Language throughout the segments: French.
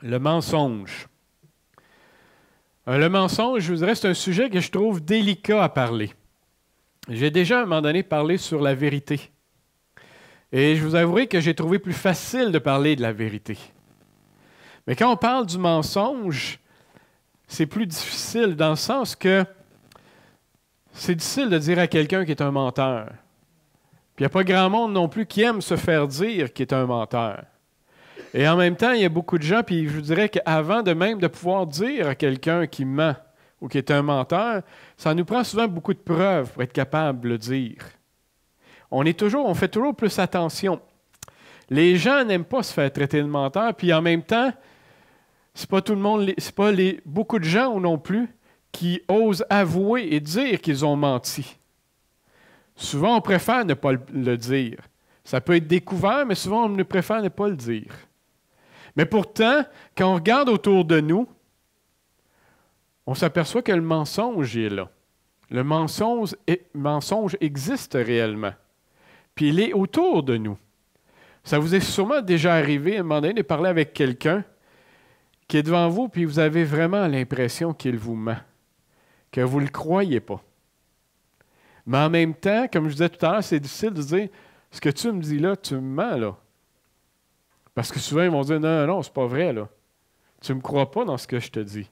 Le mensonge. Le mensonge, je vous dirais, c'est un sujet que je trouve délicat à parler. J'ai déjà à un moment donné parlé sur la vérité. Et je vous avouerai que j'ai trouvé plus facile de parler de la vérité. Mais quand on parle du mensonge, c'est plus difficile dans le sens que c'est difficile de dire à quelqu'un qui est un menteur. Puis il n'y a pas grand monde non plus qui aime se faire dire qu'il est un menteur. Et en même temps, il y a beaucoup de gens, puis je vous dirais qu'avant de même de pouvoir dire à quelqu'un qui ment ou qui est un menteur, ça nous prend souvent beaucoup de preuves pour être capable de le dire. On fait toujours plus attention. Les gens n'aiment pas se faire traiter de menteur, puis en même temps, c'est pas tout le monde, beaucoup de gens non plus qui osent avouer et dire qu'ils ont menti. Souvent, on préfère ne pas le dire. Ça peut être découvert, mais souvent, on préfère ne pas le dire. Mais pourtant, quand on regarde autour de nous, on s'aperçoit que le mensonge est là. Le mensonge existe réellement. Puis il est autour de nous. Ça vous est sûrement déjà arrivé à un moment donné de parler avec quelqu'un qui est devant vous, puis vous avez vraiment l'impression qu'il vous ment, que vous ne le croyez pas. Mais en même temps, comme je disais tout à l'heure, c'est difficile de dire « Ce que tu me dis là, tu me mens là. » Parce que souvent, ils vont dire « Non, non, c'est pas vrai là. Tu ne me crois pas dans ce que je te dis. »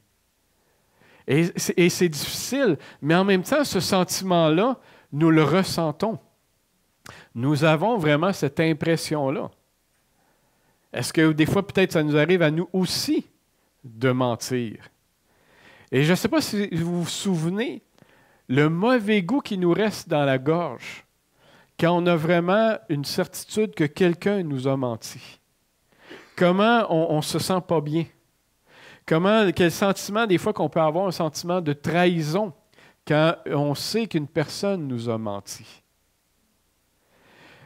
Et c'est difficile, mais en même temps, ce sentiment-là, nous le ressentons. Nous avons vraiment cette impression-là. Est-ce que des fois, peut-être, ça nous arrive à nous aussi de mentir? Et je ne sais pas si vous vous souvenez, le mauvais goût qui nous reste dans la gorge, quand on a vraiment une certitude que quelqu'un nous a menti. Comment on ne se sent pas bien? Quel sentiment, des fois, qu'on peut avoir un sentiment de trahison quand on sait qu'une personne nous a menti?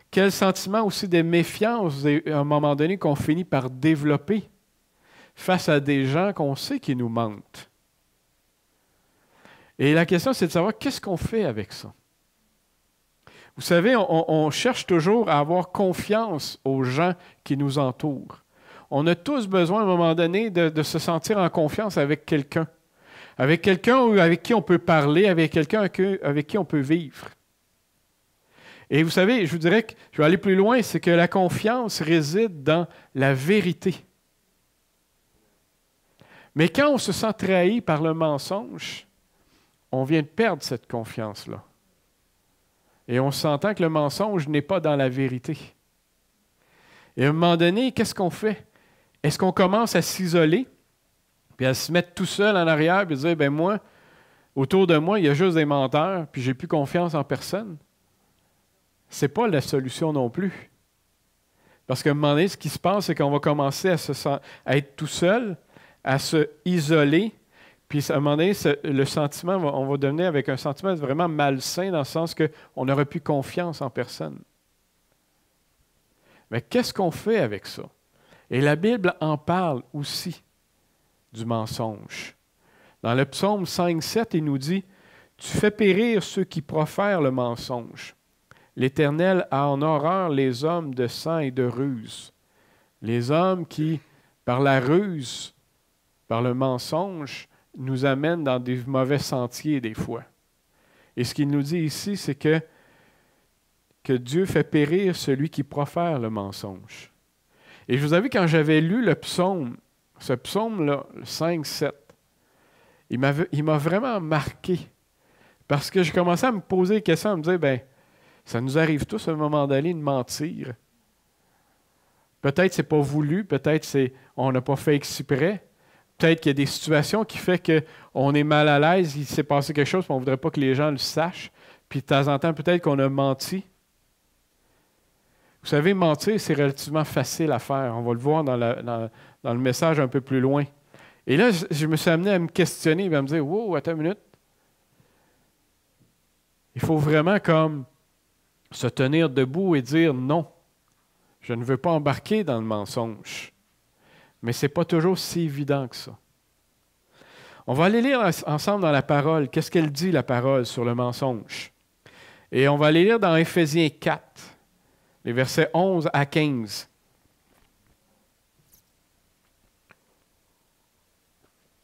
Quel sentiment aussi de méfiance, à un moment donné, qu'on finit par développer face à des gens qu'on sait qui nous mentent? Et la question, c'est de savoir qu'est-ce qu'on fait avec ça. Vous savez, on cherche toujours à avoir confiance aux gens qui nous entourent. On a tous besoin, à un moment donné, de se sentir en confiance avec quelqu'un. Avec quelqu'un avec qui on peut parler, avec quelqu'un avec qui on peut vivre. Et vous savez, je vous dirais que je vais aller plus loin, c'est que la confiance réside dans la vérité. Mais quand on se sent trahi par le mensonge, on vient de perdre cette confiance-là. Et on s'entend que le mensonge n'est pas dans la vérité. Et à un moment donné, qu'est-ce qu'on fait? Est-ce qu'on commence à s'isoler, puis à se mettre tout seul en arrière, puis dire, ben moi, autour de moi, il y a juste des menteurs, puis j'ai plus confiance en personne? Ce n'est pas la solution non plus. Parce qu'à un moment donné, ce qui se passe, c'est qu'on va commencer à être tout seul, à se isoler, puis à un moment donné, le sentiment, on va devenir avec un sentiment vraiment malsain dans le sens qu'on n'aura plus confiance en personne. Mais qu'est-ce qu'on fait avec ça? Et la Bible en parle aussi du mensonge. Dans le psaume 5,7, il nous dit « Tu fais périr ceux qui profèrent le mensonge. L'Éternel a en horreur les hommes de sang et de ruse. » Les hommes qui, par la ruse, par le mensonge, nous amènent dans des mauvais sentiers des fois. Et ce qu'il nous dit ici, c'est que Dieu fait périr celui qui profère le mensonge. Et je vous avoue, quand j'avais lu le psaume, ce psaume-là, le 5,7, il m'a vraiment marqué. Parce que je commençais à me poser des questions, à me dire, ben, ça nous arrive tous à un moment donné de mentir. Peut-être que ce n'est pas voulu, peut-être on n'a pas fait exprès. Peut-être qu'il y a des situations qui font qu'on est mal à l'aise, il s'est passé quelque chose, mais on ne voudrait pas que les gens le sachent. Puis de temps en temps, peut-être qu'on a menti. Vous savez, mentir, c'est relativement facile à faire. On va le voir dans le message un peu plus loin. Et là, je me suis amené à me questionner, à me dire, « Wow, attends une minute. » Il faut vraiment comme se tenir debout et dire « Non, je ne veux pas embarquer dans le mensonge. » Mais ce n'est pas toujours si évident que ça. On va aller lire ensemble dans la parole. Qu'est-ce qu'elle dit, la parole, sur le mensonge? Et on va aller lire dans Éphésiens 4, les versets 11 à 15.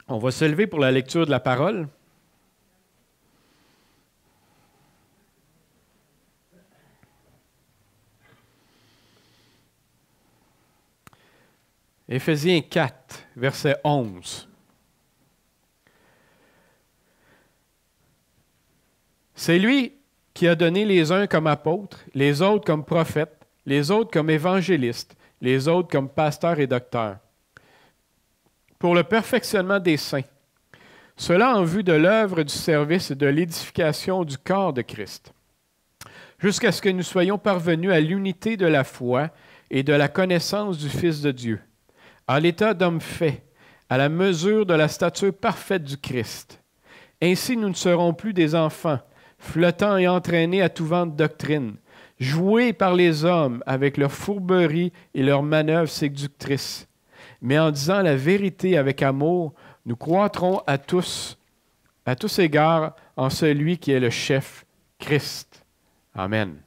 On va se lever pour la lecture de la parole. Éphésiens 4, verset 11. C'est lui qui a donné les uns comme apôtres, les autres comme prophètes, les autres comme évangélistes, les autres comme pasteurs et docteurs, pour le perfectionnement des saints, cela en vue de l'œuvre du service et de l'édification du corps de Christ, jusqu'à ce que nous soyons parvenus à l'unité de la foi et de la connaissance du Fils de Dieu, à l'état d'homme fait, à la mesure de la stature parfaite du Christ. Ainsi, nous ne serons plus des enfants, flottant et entraînés à tout vent de doctrine, joués par les hommes avec leur fourberie et leurs manœuvres séductrices. Mais en disant la vérité avec amour, nous croîtrons à tous égards en celui qui est le chef, Christ. Amen.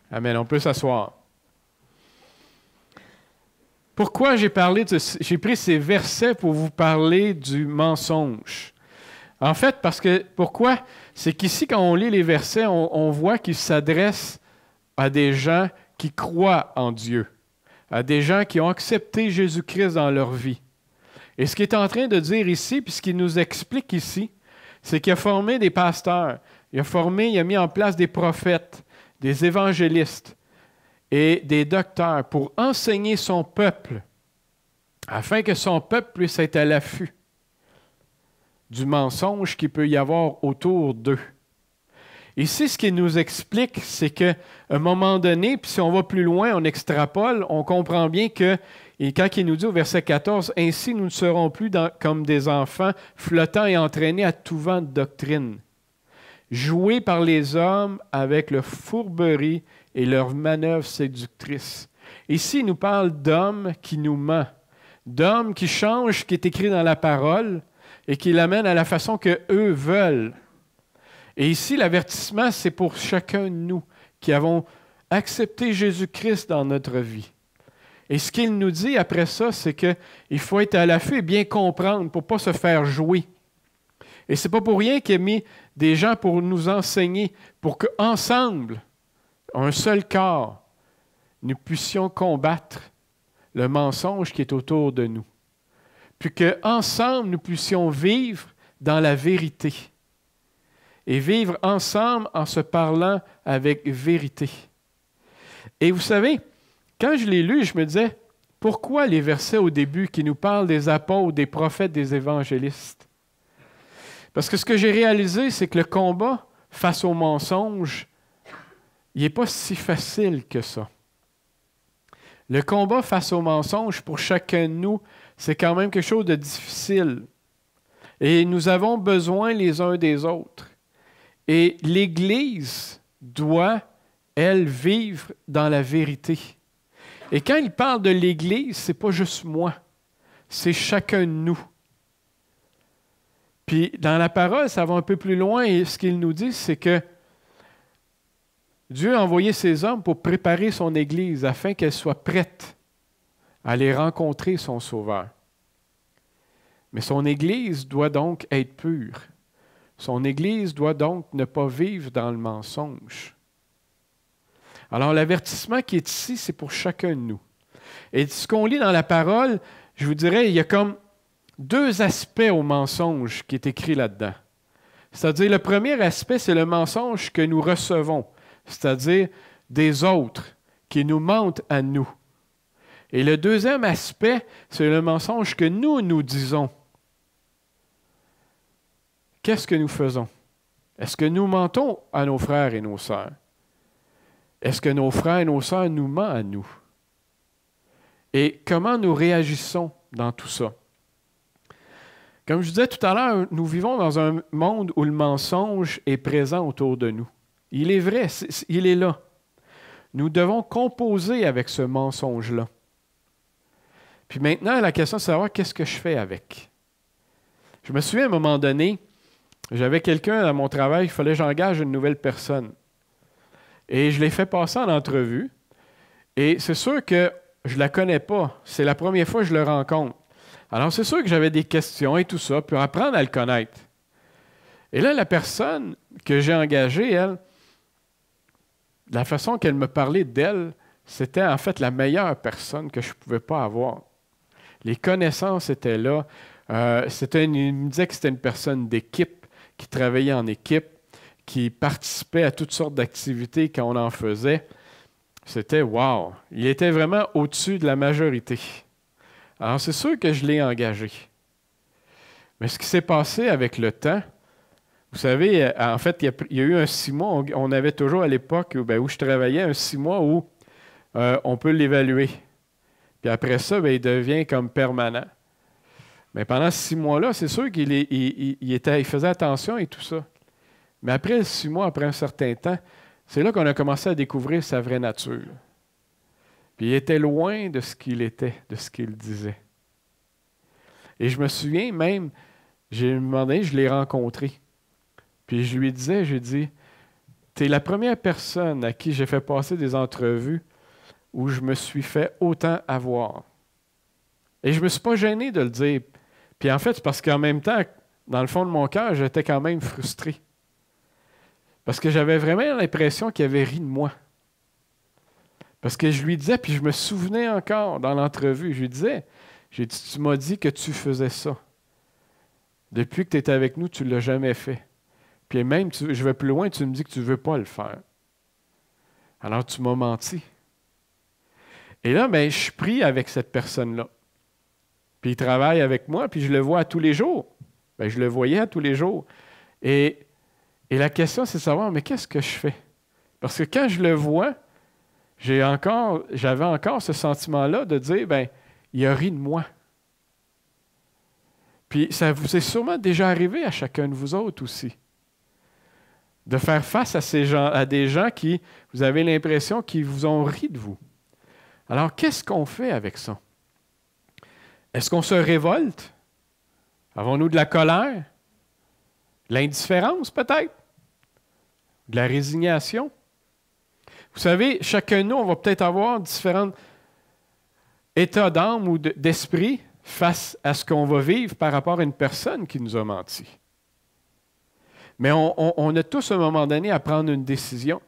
Amen. On peut s'asseoir. Pourquoi j'ai pris ces versets pour vous parler du mensonge? En fait, pourquoi? C'est qu'ici, quand on lit les versets, on voit qu'ils s'adressent à des gens qui croient en Dieu, à des gens qui ont accepté Jésus-Christ dans leur vie. Et ce qu'il est en train de dire ici, puis ce qu'il nous explique ici, c'est qu'il a formé des pasteurs, il a mis en place des prophètes, des évangélistes et des docteurs pour enseigner son peuple, afin que son peuple puisse être à l'affût du mensonge qu'il peut y avoir autour d'eux. Ici, ce qu'il nous explique, c'est qu'à un moment donné, puis si on va plus loin, on extrapole, on comprend bien que, et quand il nous dit au verset 14, « Ainsi nous ne serons plus comme des enfants, flottant et entraînés à tout vent de doctrine, joués par les hommes avec leur fourberie et leurs manœuvres séductrices. » Ici, il nous parle d'hommes qui nous ment, d'hommes qui changent ce qui est écrit dans la parole et qui l'amènent à la façon qu'eux veulent. Et ici, l'avertissement, c'est pour chacun de nous qui avons accepté Jésus-Christ dans notre vie. Et ce qu'il nous dit après ça, c'est qu'il faut être à l'affût et bien comprendre pour ne pas se faire jouer. Et ce n'est pas pour rien qu'il a mis des gens pour nous enseigner, pour qu'ensemble, un seul corps, nous puissions combattre le mensonge qui est autour de nous. Puis qu'ensemble, nous puissions vivre dans la vérité. Et vivre ensemble en se parlant avec vérité. Et vous savez, quand je l'ai lu, je me disais, pourquoi les versets au début qui nous parlent des apôtres, des prophètes, des évangélistes? Parce que ce que j'ai réalisé, c'est que le combat face au mensonge, il n'est pas si facile que ça. Le combat face au mensonge, pour chacun de nous, c'est quand même quelque chose de difficile. Et nous avons besoin les uns des autres. Et l'Église doit, elle, vivre dans la vérité. Et quand il parle de l'Église, ce n'est pas juste moi, c'est chacun de nous. Puis dans la parole, ça va un peu plus loin et ce qu'il nous dit, c'est que Dieu a envoyé ses hommes pour préparer son Église afin qu'elle soit prête à aller rencontrer son Sauveur. Mais son Église doit donc être pure. Son Église doit donc ne pas vivre dans le mensonge. Alors l'avertissement qui est ici, c'est pour chacun de nous. Et ce qu'on lit dans la parole, je vous dirais, il y a comme deux aspects au mensonge qui est écrit là-dedans. C'est-à-dire, le premier aspect, c'est le mensonge que nous recevons, c'est-à-dire des autres qui nous mentent à nous. Et le deuxième aspect, c'est le mensonge que nous disons. Qu'est-ce que nous faisons? Est-ce que nous mentons à nos frères et nos sœurs? Est-ce que nos frères et nos sœurs nous mentent à nous? Et comment nous réagissons dans tout ça? Comme je disais tout à l'heure, nous vivons dans un monde où le mensonge est présent autour de nous. Il est vrai, il est là. Nous devons composer avec ce mensonge-là. Puis maintenant, la question, c'est de savoir qu'est-ce que je fais avec. Je me souviens à un moment donné, j'avais quelqu'un à mon travail, il fallait que j'engage une nouvelle personne. Et je l'ai fait passer en entrevue. Et c'est sûr que je ne la connais pas. C'est la première fois que je le rencontre. Alors, c'est sûr que j'avais des questions et tout ça, pour apprendre à le connaître. Et là, la personne que j'ai engagée, elle, la façon qu'elle me parlait d'elle, c'était en fait la meilleure personne que je ne pouvais pas avoir. Les connaissances étaient là. Il me disait que c'était une personne d'équipe, qui travaillait en équipe, qui participait à toutes sortes d'activités quand on en faisait. C'était wow! Il était vraiment au-dessus de la majorité. Alors, c'est sûr que je l'ai engagé. Mais ce qui s'est passé avec le temps, vous savez, en fait, il y a eu un 6 mois, on avait toujours à l'époque où je travaillais un 6 mois où on peut l'évaluer. Puis après ça, il devient comme permanent. Mais pendant ce 6 mois-là, c'est sûr il faisait attention et tout ça. Mais après 6 mois, après un certain temps, c'est là qu'on a commencé à découvrir sa vraie nature. Puis il était loin de ce qu'il était, de ce qu'il disait. Et je me souviens même, j'ai demandé, je l'ai rencontré. Puis je lui disais, j'ai dit, tu es la première personne à qui j'ai fait passer des entrevues où je me suis fait autant avoir. Et je ne me suis pas gêné de le dire. Puis en fait, c'est parce qu'en même temps, dans le fond de mon cœur, j'étais quand même frustré. Parce que j'avais vraiment l'impression qu'il avait ri de moi. Parce que je lui disais, puis je me souvenais encore dans l'entrevue, je lui disais, j'ai dit, tu m'as dit que tu faisais ça. Depuis que tu étais avec nous, tu ne l'as jamais fait. Puis même, je vais plus loin, tu me dis que tu ne veux pas le faire. Alors tu m'as menti. Et là, je suis pris avec cette personne-là. Puis il travaille avec moi, puis je le vois à tous les jours. Je le voyais à tous les jours. Et la question, c'est de savoir, mais qu'est-ce que je fais? Parce que quand je le vois, j'avais encore ce sentiment-là de dire, il a ri de moi. Puis ça vous est sûrement déjà arrivé à chacun de vous autres aussi. De faire face à des gens qui, vous avez l'impression qu'ils vous ont ri de vous. Alors, qu'est-ce qu'on fait avec ça? Est-ce qu'on se révolte? Avons-nous de la colère? De l'indifférence, peut-être? De la résignation? Vous savez, chacun de nous, on va peut-être avoir différents états d'âme ou d'esprit face à ce qu'on va vivre par rapport à une personne qui nous a menti. Mais on a tous, à un moment donné, à prendre une décision,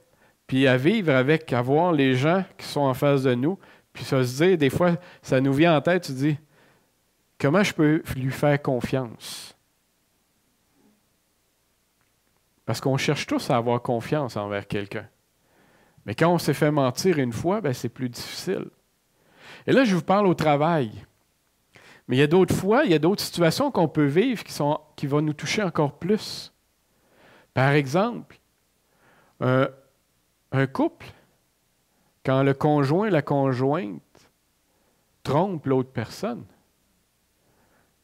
puis à vivre avec, à voir les gens qui sont en face de nous, puis ça se dire, des fois, ça nous vient en tête, tu dis, comment je peux lui faire confiance? Parce qu'on cherche tous à avoir confiance envers quelqu'un. Mais quand on s'est fait mentir une fois, c'est plus difficile. Et là, je vous parle au travail. Mais il y a d'autres fois, il y a d'autres situations qu'on peut vivre qui vont nous toucher encore plus. Par exemple, un couple, quand le conjoint et la conjointe trompent l'autre personne,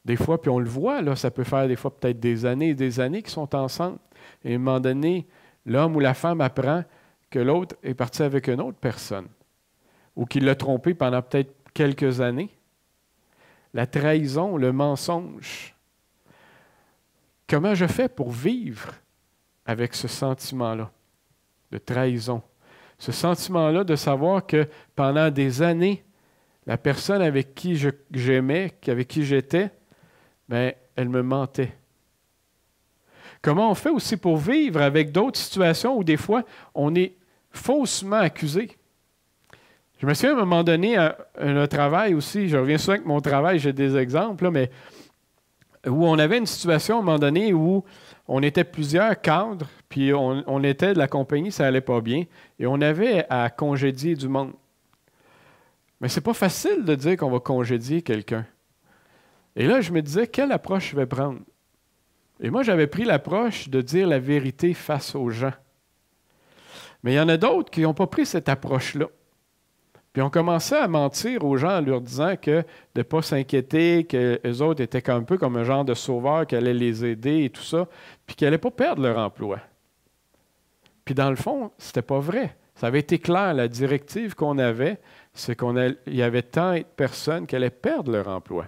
des fois, puis on le voit, là, ça peut faire des fois peut-être des années et des années qu'ils sont ensemble. Et à un moment donné, l'homme ou la femme apprend que l'autre est parti avec une autre personne ou qu'il l'a trompé pendant peut-être quelques années. La trahison, le mensonge. Comment je fais pour vivre avec ce sentiment-là de trahison? Ce sentiment-là de savoir que pendant des années, la personne avec qui j'aimais, avec qui j'étais, elle me mentait. Comment on fait aussi pour vivre avec d'autres situations où des fois, on est faussement accusé? Je me souviens à un moment donné, à un travail aussi, je reviens souvent avec mon travail, j'ai des exemples, là, mais où on avait une situation à un moment donné où on était plusieurs cadres, puis on était de la compagnie, ça n'allait pas bien, et on avait à congédier du monde. Mais c'est pas facile de dire qu'on va congédier quelqu'un. Et là, je me disais, quelle approche je vais prendre? Et moi, j'avais pris l'approche de dire la vérité face aux gens. Mais il y en a d'autres qui n'ont pas pris cette approche-là. Puis on commençait à mentir aux gens en leur disant que de ne pas s'inquiéter, que les autres étaient un peu comme un genre de sauveur qui allait les aider et tout ça, puis qu'ils n'allaient pas perdre leur emploi. Puis dans le fond, c'était pas vrai. Ça avait été clair, la directive qu'on avait, c'est qu'il y avait tant de personnes qui allaient perdre leur emploi.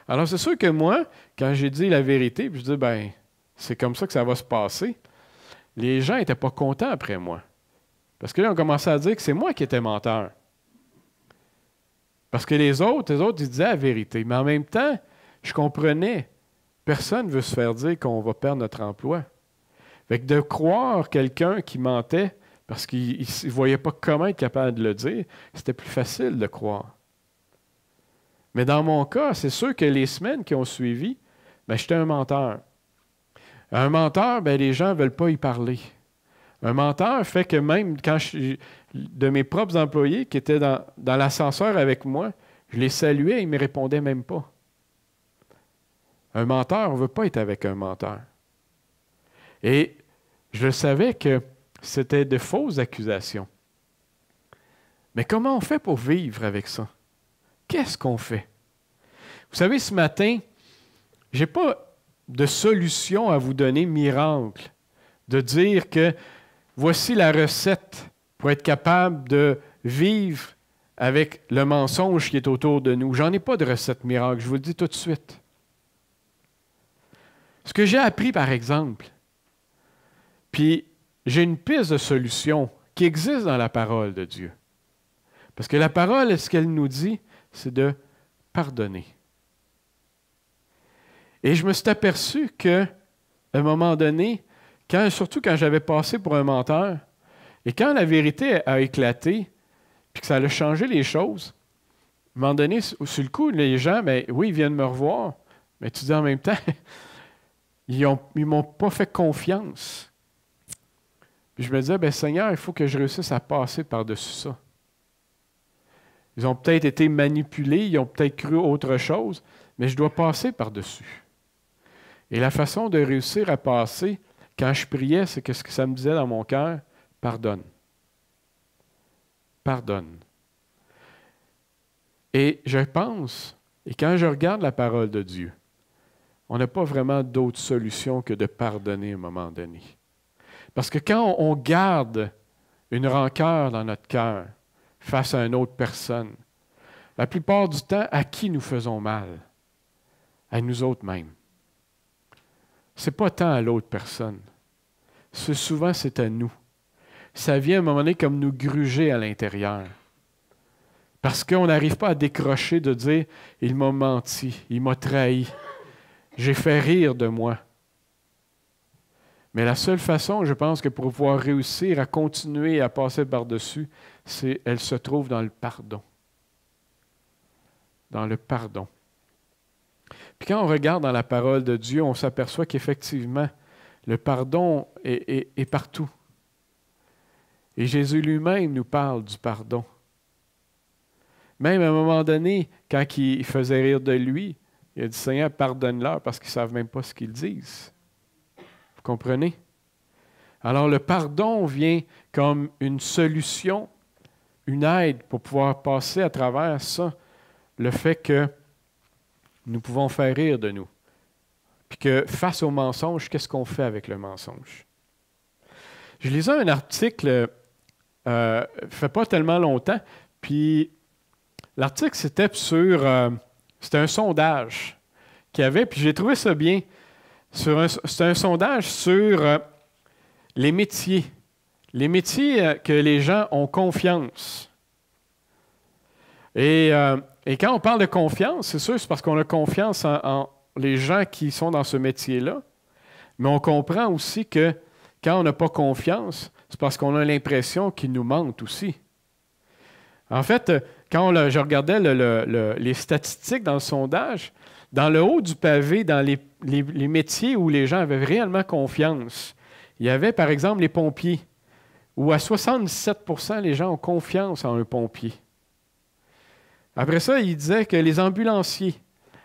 Alors c'est sûr que moi, quand j'ai dit la vérité, puis je dis, c'est comme ça que ça va se passer, les gens n'étaient pas contents après moi. Parce que là, on commençait à dire que c'est moi qui étais menteur. Parce que les autres, ils disaient la vérité. Mais en même temps, je comprenais, personne ne veut se faire dire qu'on va perdre notre emploi. Fait que de croire quelqu'un qui mentait parce qu'il ne voyait pas comment être capable de le dire, c'était plus facile de croire. Mais dans mon cas, c'est sûr que les semaines qui ont suivi, ben, j'étais un menteur. Un menteur, ben, les gens ne veulent pas y parler. Un menteur fait que même quand de mes propres employés qui étaient dans l'ascenseur avec moi, je les saluais et ils ne me répondaient même pas. Un menteur, on ne veut pas être avec un menteur. Et je savais que c'était de fausses accusations. Mais comment on fait pour vivre avec ça? Qu'est-ce qu'on fait? Vous savez, ce matin, je n'ai pas de solution à vous donner miracle, de dire que voici la recette pour être capable de vivre avec le mensonge qui est autour de nous. J'en ai pas de recette miracle, je vous le dis tout de suite. Ce que j'ai appris, par exemple, puis j'ai une piste de solution qui existe dans la parole de Dieu. Parce que la parole, ce qu'elle nous dit, c'est de pardonner. Et je me suis aperçu qu'à un moment donné, surtout quand j'avais passé pour un menteur, et quand la vérité a éclaté, puis que ça a changé les choses, à un moment donné, sur le coup, les gens, ben, oui, ils viennent me revoir, mais tu dis en même temps, ils ne m'ont pas fait confiance. Puis je me disais, ben, Seigneur, il faut que je réussisse à passer par-dessus ça. Ils ont peut-être été manipulés, ils ont peut-être cru autre chose, mais je dois passer par-dessus. Et la façon de réussir à passer, quand je priais, c'est que ce que ça me disait dans mon cœur, pardonne. Pardonne. Et je pense, et quand je regarde la parole de Dieu, on n'a pas vraiment d'autre solution que de pardonner à un moment donné. Parce que quand on garde une rancœur dans notre cœur face à une autre personne, la plupart du temps, à qui nous faisons mal? À nous autres mêmes. Ce n'est pas tant à l'autre personne. Souvent, c'est à nous. Ça vient à un moment donné comme nous gruger à l'intérieur. Parce qu'on n'arrive pas à décrocher de dire « Il m'a menti, il m'a trahi, j'ai fait rire de moi ». Mais la seule façon, je pense, que pour pouvoir réussir à continuer à passer par-dessus, elle se trouve dans le pardon. Dans le pardon. Puis quand on regarde dans la parole de Dieu, on s'aperçoit qu'effectivement, le pardon est partout. Et Jésus lui-même nous parle du pardon. Même à un moment donné, quand il faisait rire de lui, il a dit « Seigneur, pardonne-leur parce qu'ils ne savent même pas ce qu'ils disent. » Vous comprenez? Alors le pardon vient comme une solution, une aide pour pouvoir passer à travers ça, le fait que nous pouvons faire rire de nous. Puis que face au mensonge, qu'est-ce qu'on fait avec le mensonge? Je lisais un article, fait pas tellement longtemps, puis l'article c'était c'était un sondage qu'il y avait, puis j'ai trouvé ça bien. C'était un sondage sur les métiers que les gens ont confiance. Et quand on parle de confiance, c'est sûr, c'est parce qu'on a confiance en les gens qui sont dans ce métier-là, mais on comprend aussi que quand on n'a pas confiance, c'est parce qu'on a l'impression qu'ils nous mentent aussi. En fait, quand je regardais les statistiques dans le sondage, dans le haut du pavé, dans les métiers où les gens avaient réellement confiance, il y avait par exemple les pompiers, où à 77% les gens ont confiance en un pompier. Après ça, il disait que les ambulanciers,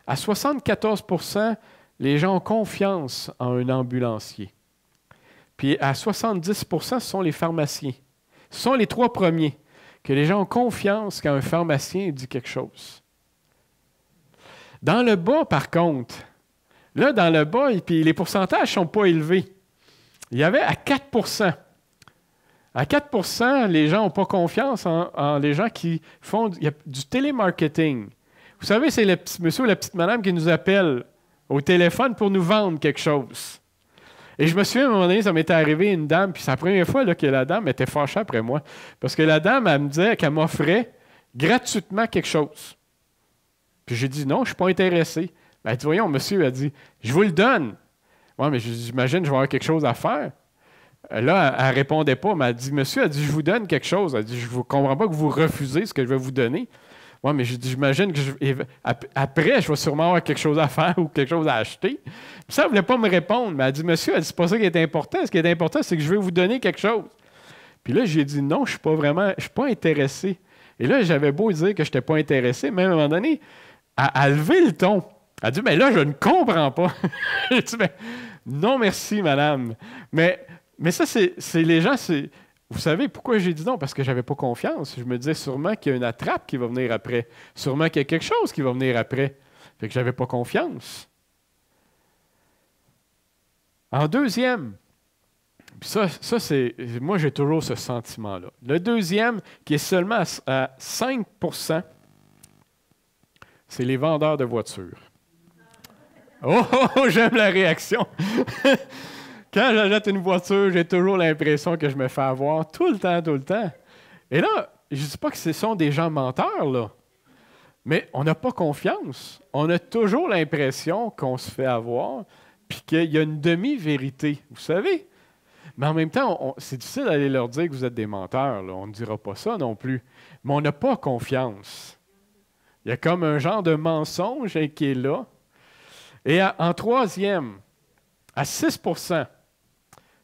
à 74%, les gens ont confiance en un ambulancier. Puis à 70%, ce sont les pharmaciens. Ce sont les trois premiers, que les gens ont confiance quand un pharmacien dit quelque chose. Dans le bas, par contre, là, dans le bas, puis les pourcentages ne sont pas élevés. Il y avait à 4%. À 4%, les gens n'ont pas confiance en les gens qui font du télémarketing. Vous savez, c'est le petit monsieur ou la petite madame qui nous appelle au téléphone pour nous vendre quelque chose. Et je me souviens, à un moment donné, ça m'était arrivé une dame, puis c'est la première fois là, que la dame était fâchée après moi. Parce que la dame, elle me disait qu'elle m'offrait gratuitement quelque chose. Puis j'ai dit, non, je ne suis pas intéressé. Elle dit, voyons, monsieur, elle dit, je vous le donne. Oui, mais j'imagine que je vais avoir quelque chose à faire. Là, elle ne répondait pas, mais elle dit, monsieur, elle dit, je vous donne quelque chose. Elle dit, je ne comprends pas que vous refusez ce que je vais vous donner. Oui, mais j'imagine que après, je vais sûrement avoir quelque chose à faire ou quelque chose à acheter. Puis ça, elle ne voulait pas me répondre. Mais elle dit, monsieur, elle dit, c'est pas ça qui est important. Ce qui est important, c'est que je vais vous donner quelque chose. Puis là, j'ai dit, non, je ne suis pas intéressé. Et là, j'avais beau dire que je n'étais pas intéressé, mais à un moment donné, elle a levé le ton. Elle a dit, mais là, je ne comprends pas. J'ai dit, non, merci, madame. Mais ça, c'est les gens, vous savez pourquoi j'ai dit non? Parce que je n'avais pas confiance. Je me disais sûrement qu'il y a une attrape qui va venir après. Sûrement qu'il y a quelque chose qui va venir après. Fait que je n'avais pas confiance. En deuxième, puis ça c'est. Moi, j'ai toujours ce sentiment-là. Le deuxième, qui est seulement à 5 %, c'est les vendeurs de voitures. Oh, j'aime la réaction! Quand j'achète une voiture, j'ai toujours l'impression que je me fais avoir tout le temps. Et là, je ne dis pas que ce sont des gens menteurs, là. Mais on n'a pas confiance. On a toujours l'impression qu'on se fait avoir, puis qu'il y a une demi-vérité, vous savez. Mais en même temps, c'est difficile d'aller leur dire que vous êtes des menteurs, là. On ne dira pas ça non plus. Mais on n'a pas confiance. Il y a comme un genre de mensonge qui est là. Et en troisième, à 6 %,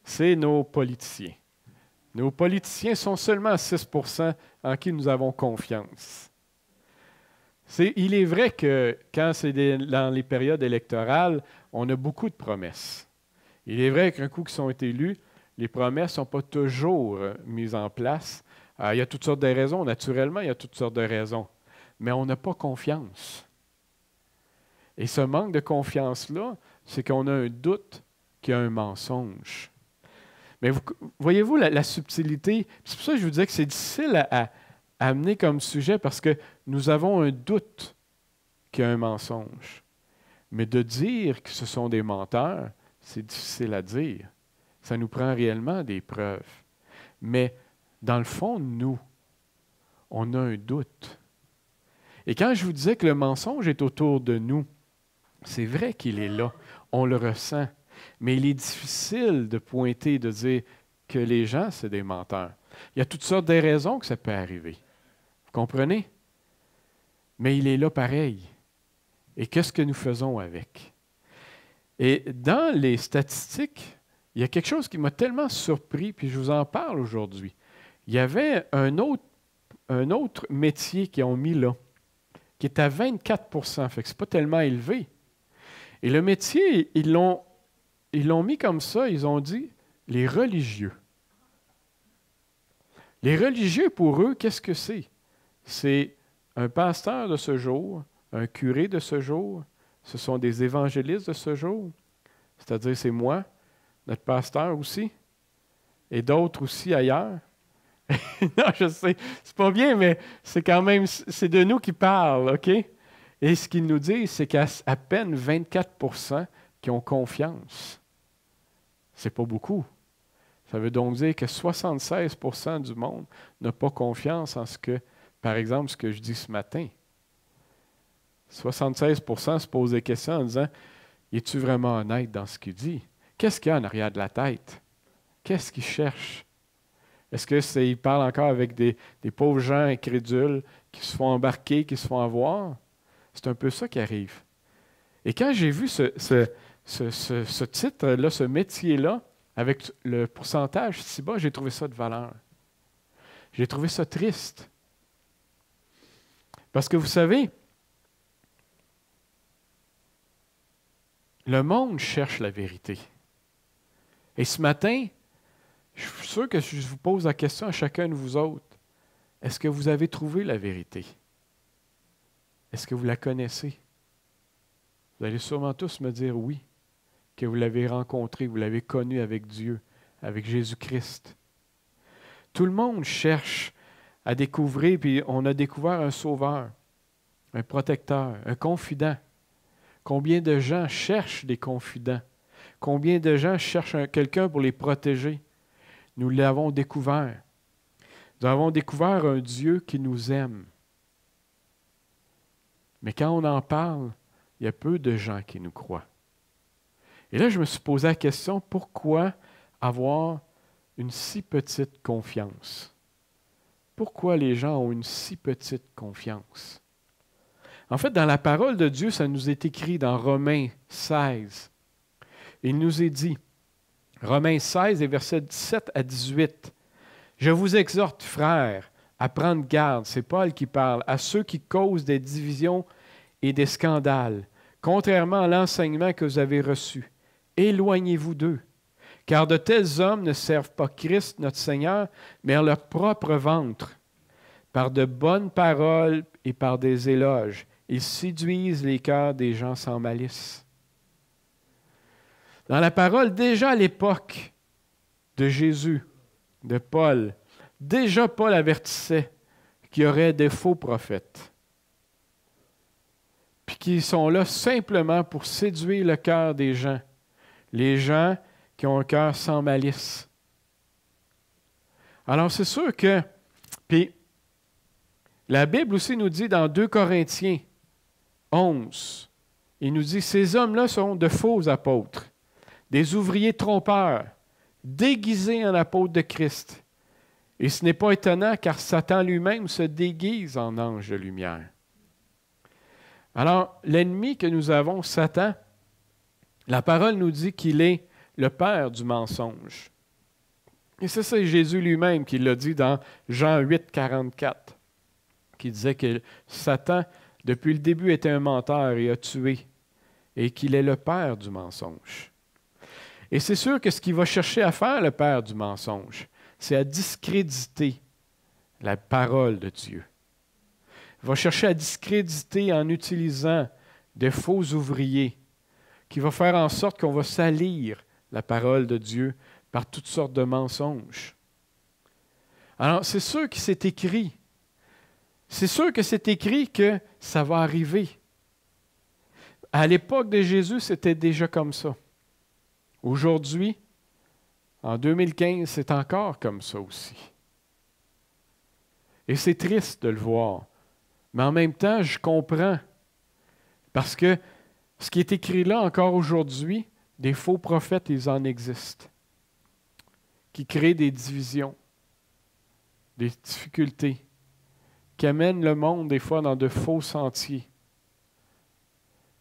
c'est nos politiciens. Nos politiciens sont seulement à 6 % en qui nous avons confiance. Il est vrai que quand c'est dans les périodes électorales, on a beaucoup de promesses. Il est vrai qu'un coup qu'ils sont élus, les promesses ne sont pas toujours mises en place. Il y a toutes sortes de raisons, naturellement, il y a toutes sortes de raisons. Mais on n'a pas confiance. Et ce manque de confiance-là, c'est qu'on a un doute qu'il y a un mensonge. Mais voyez-vous la subtilité? C'est pour ça que je vous disais que c'est difficile à amener comme sujet parce que nous avons un doute qu'il y a un mensonge. Mais de dire que ce sont des menteurs, c'est difficile à dire. Ça nous prend réellement des preuves. Mais dans le fond, nous, on a un doute. Et quand je vous disais que le mensonge est autour de nous, c'est vrai qu'il est là. On le ressent. Mais il est difficile de pointer, de dire que les gens, c'est des menteurs. Il y a toutes sortes de raisons que ça peut arriver. Vous comprenez? Mais il est là pareil. Et qu'est-ce que nous faisons avec? Et dans les statistiques, il y a quelque chose qui m'a tellement surpris, puis je vous en parle aujourd'hui. Il y avait un autre métier qu'ils ont mis là, qui est à 24 %, fait que ce n'est pas tellement élevé. Et le métier, ils l'ont mis comme ça, ils ont dit les religieux. Les religieux, pour eux, qu'est-ce que c'est? C'est un pasteur de ce jour, un curé de ce jour, ce sont des évangélistes de ce jour, c'est-à-dire c'est moi, notre pasteur aussi, et d'autres aussi ailleurs. Non, je sais, c'est pas bien, mais c'est quand même, c'est de nous qui parlent, OK? Et ce qu'ils nous disent, c'est qu'à peine 24 % qui ont confiance. C'est pas beaucoup. Ça veut donc dire que 76 % du monde n'a pas confiance en ce que, par exemple, ce que je dis ce matin. 76 % se posent des questions en disant, es-tu vraiment honnête dans ce qu'il dit? Qu'est-ce qu'il y a en arrière de la tête? Qu'est-ce qu'il cherche? Est-ce qu'il parle encore avec des pauvres gens incrédules qui se font embarquer, qui se font avoir? C'est un peu ça qui arrive. Et quand j'ai vu ce titre-là, ce métier-là, avec le pourcentage si bas, j'ai trouvé ça de valeur. J'ai trouvé ça triste. Parce que vous savez, le monde cherche la vérité. Et ce matin, je suis sûr que je vous pose la question à chacun de vous autres. Est-ce que vous avez trouvé la vérité? Est-ce que vous la connaissez? Vous allez sûrement tous me dire oui, que vous l'avez rencontré, vous l'avez connu avec Dieu, avec Jésus-Christ. Tout le monde cherche à découvrir, puis on a découvert un sauveur, un protecteur, un confident. Combien de gens cherchent des confidents? Combien de gens cherchent quelqu'un pour les protéger? Nous l'avons découvert. Nous avons découvert un Dieu qui nous aime. Mais quand on en parle, il y a peu de gens qui nous croient. Et là, je me suis posé la question, pourquoi avoir une si petite confiance? Pourquoi les gens ont une si petite confiance? En fait, dans la parole de Dieu, ça nous est écrit dans Romains 16. Il nous est dit, Romains 16 et versets 17 à 18, « Je vous exhorte, frères, à prendre garde, c'est Paul qui parle, à ceux qui causent des divisions et des scandales, contrairement à l'enseignement que vous avez reçu. Éloignez-vous d'eux, car de tels hommes ne servent pas Christ, notre Seigneur, mais leur propre ventre. Par de bonnes paroles et par des éloges, ils séduisent les cœurs des gens sans malice. » Dans la parole, déjà à l'époque de Jésus, de Paul, déjà Paul avertissait qu'il y aurait des faux prophètes, puis qui sont là simplement pour séduire le cœur des gens, les gens qui ont un cœur sans malice. Alors c'est sûr que, puis la Bible aussi nous dit dans 2 Corinthiens 11, il nous dit, ces hommes-là sont de faux apôtres, des ouvriers trompeurs, déguisés en apôtres de Christ. Et ce n'est pas étonnant, car Satan lui-même se déguise en ange de lumière. Alors, l'ennemi que nous avons, Satan, la parole nous dit qu'il est le père du mensonge. Et ça, c'est Jésus lui-même qui l'a dit dans Jean 8, 44, qui disait que Satan, depuis le début, était un menteur et a tué, et qu'il est le père du mensonge. Et c'est sûr que ce qu'il va chercher à faire, le père du mensonge, c'est à discréditer la parole de Dieu. Il va chercher à discréditer en utilisant de faux ouvriers, qui va faire en sorte qu'on va salir la parole de Dieu par toutes sortes de mensonges. Alors, c'est sûr que c'est écrit. C'est sûr que c'est écrit que ça va arriver. À l'époque de Jésus, c'était déjà comme ça. Aujourd'hui, en 2015, c'est encore comme ça aussi. Et c'est triste de le voir. Mais en même temps, je comprends. Parce que ce qui est écrit là encore aujourd'hui, des faux prophètes, ils en existent. Qui créent des divisions, des difficultés, qui amènent le monde des fois dans de faux sentiers.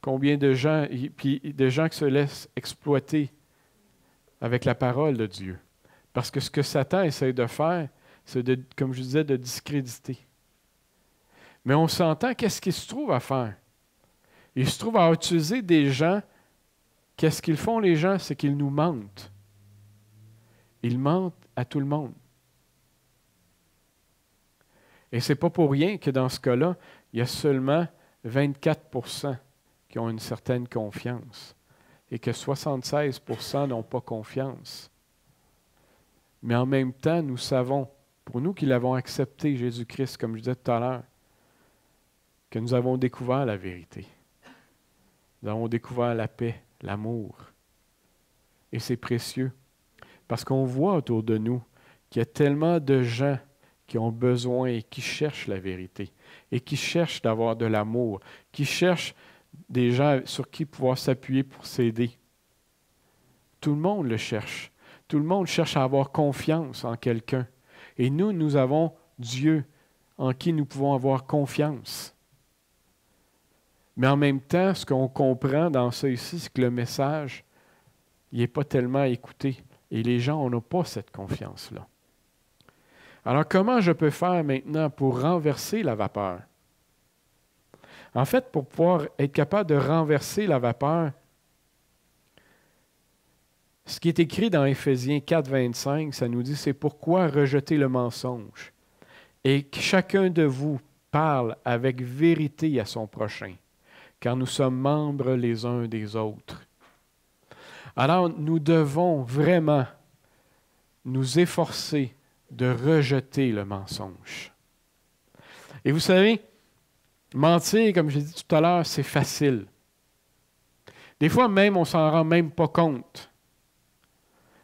Combien de gens, puis de gens qui se laissent exploiter avec la parole de Dieu. Parce que ce que Satan essaie de faire, c'est, comme je disais, de discréditer. Mais on s'entend, qu'est-ce qu'il se trouve à faire? Il se trouve à utiliser des gens. Qu'est-ce qu'ils font, les gens? C'est qu'ils nous mentent. Ils mentent à tout le monde. Et ce n'est pas pour rien que dans ce cas-là, il y a seulement 24% qui ont une certaine confiance et que 76% n'ont pas confiance. Mais en même temps, nous savons, pour nous qui l'avons accepté, Jésus-Christ, comme je disais tout à l'heure, que nous avons découvert la vérité. Nous avons découvert la paix, l'amour. Et c'est précieux. Parce qu'on voit autour de nous qu'il y a tellement de gens qui ont besoin et qui cherchent la vérité, et qui cherchent d'avoir de l'amour, qui cherchent des gens sur qui pouvoir s'appuyer pour s'aider. Tout le monde le cherche. Tout le monde cherche à avoir confiance en quelqu'un. Et nous, nous avons Dieu en qui nous pouvons avoir confiance. Mais en même temps, ce qu'on comprend dans ça ici, c'est que le message, il n'est pas tellement écouté. Et les gens, on n'a pas cette confiance-là. Alors, comment je peux faire maintenant pour renverser la vapeur? En fait, pour pouvoir être capable de renverser la vapeur, ce qui est écrit dans Éphésiens 4, 25, ça nous dit, c'est pourquoi rejeter le mensonge et que chacun de vous parle avec vérité à son prochain, car nous sommes membres les uns des autres. Alors, nous devons vraiment nous efforcer de rejeter le mensonge. Et vous savez, mentir, comme j'ai dit tout à l'heure, c'est facile. Des fois même, on ne s'en rend même pas compte.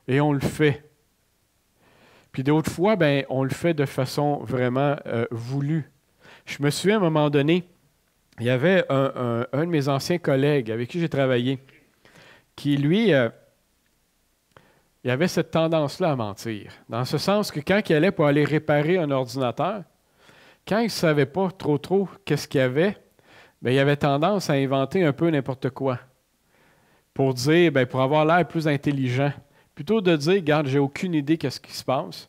Et on le fait. Puis d'autres fois, on le fait de façon vraiment voulue. Je me souviens à un moment donné, il y avait un de mes anciens collègues avec qui j'ai travaillé qui, lui, il avait cette tendance-là à mentir. Dans ce sens que quand il allait pour aller réparer un ordinateur, quand il ne savait pas trop qu'est-ce qu'il y avait, bien, il avait tendance à inventer un peu n'importe quoi pour dire, bien, pour avoir l'air plus intelligent. Plutôt de dire, regarde, j'ai aucune idée qu'est-ce qui se passe,